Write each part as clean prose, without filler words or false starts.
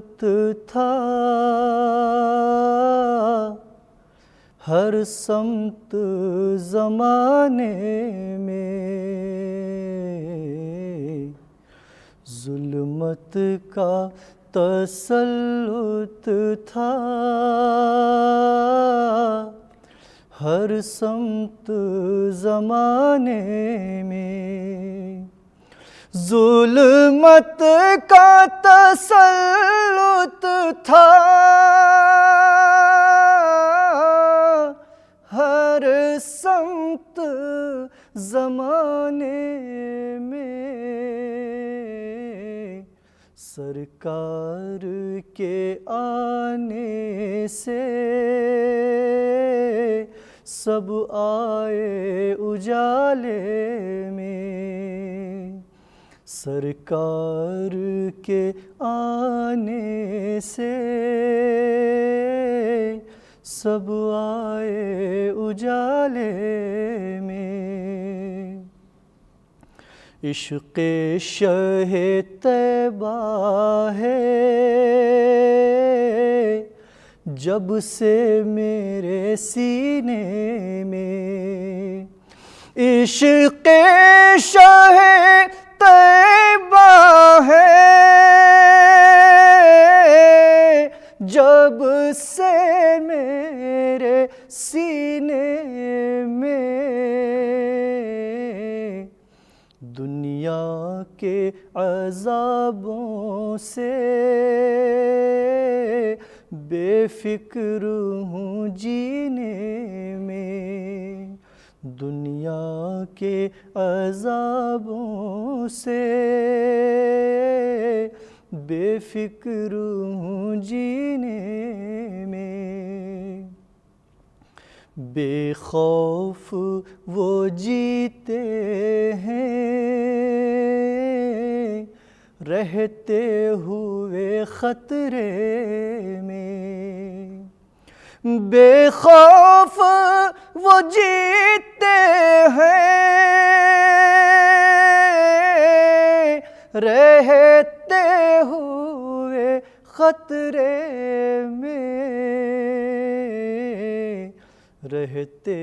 تسلط تھا ہر سمت زمانے میں، ظلمت کا تسلط تھا ہر سمت زمانے میں، ظلمت کا تسلط تھا ہر سمت زمانے میں، سرکار کے آنے سے سب آئے اجالے میں، سرکار کے آنے سے سب آئے اجالے میں، عشق شہ طیبہ ہے جب سے میرے سینے میں، عشق شہ طیبہ ہے جب سے میرے سینے میں، دنیا کے عذابوں سے بے فکر ہوں جینے میں، دنیا کے عذابوں سے بے فکر ہوں جینے میں، بے خوف وہ جیتے ہیں رہتے ہوئے خطرے میں، بے خوف وہ جیتے ہیں رہتے ہوئے خطرے میں، رہتے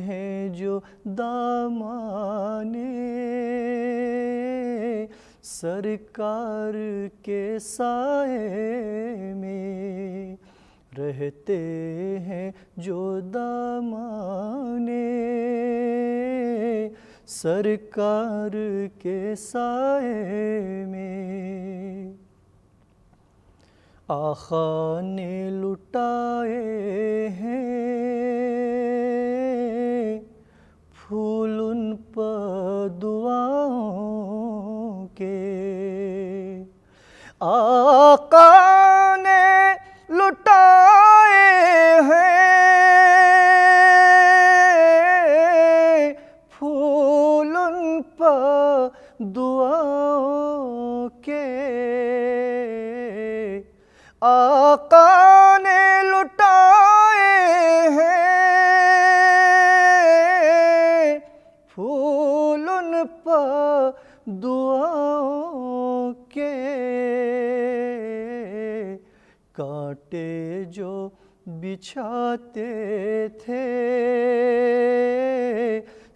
ہیں جو دامانے سرکار کے سائے میں، رہتے ہیں جو دامانے سرکار کے سائے میں، آقا نے لٹائے ہیں پھول ان پر دعاؤں کے، آقا نے لٹائے ہیں پھول ان پر دعاؤں کے، آقا نے لٹائے ہیں پھول ان پر دعاؤں کے، کانٹے جو بچھاتے تھے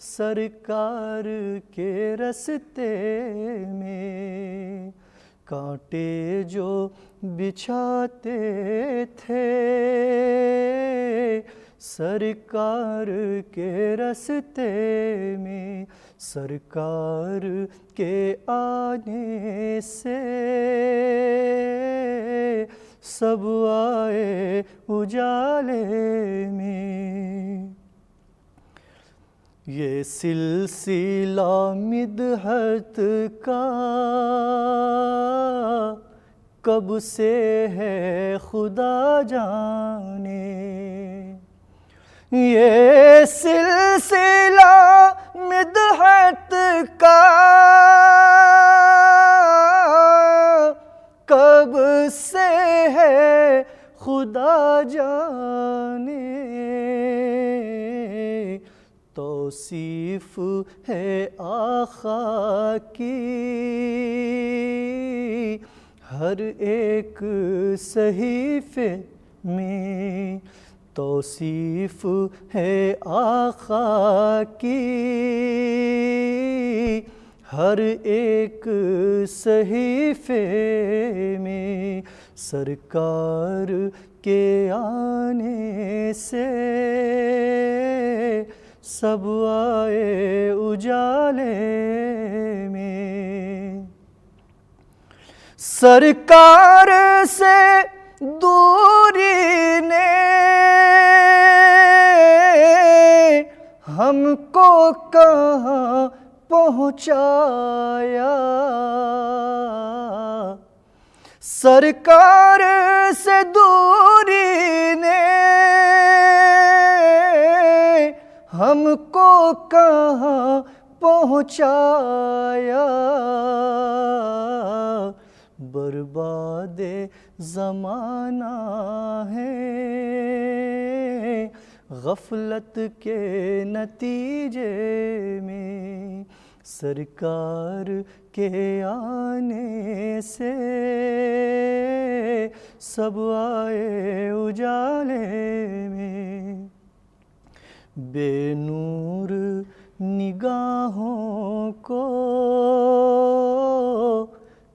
سرکار کے رستے میں، کانٹے جو بچھاتے تھے سرکار کے رستے میں، سرکار کے آنے سے سب آئے اجالے میں، یہ سلسلہ مدحت کا کب سے ہے خدا جانے، یہ سلسلہ مدحت کا کب سے ہے خدا جانے، توصیف ہے آقا کی ہر ایک صحیفے میں توصیف ہے آقا کی، ہر ایک صحیفے میں سرکار کے آنے سے سب آئے اجالے میں۔ سرکار سے دوری نے ہم کو کہاں پہنچایا، سرکار سے دوری نے ہم کو کہاں پہنچایا، برباد زمانہ ہے غفلت کے نتیجے میں، سرکار کے آنے سے سب آئے اجالے میں۔ بے نور نگاہوں کو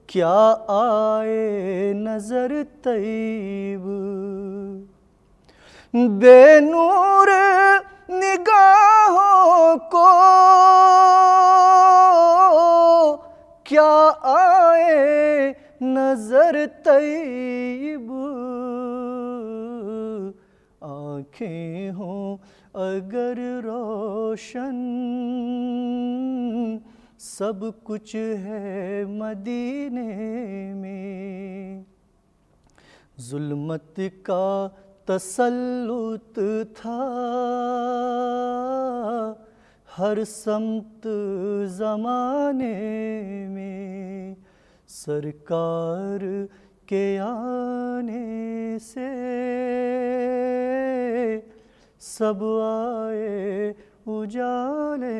کیا آئے نظر طیب، بے نور نگاہوں کو کیا آئے نظر طیب، آنکھیں ہوں اگر روشن سب کچھ ہے مدینے میں، ظلمت کا تسلط تھا ہر سمت زمانے میں، سرکار کے آنے سے سب آئے اجالے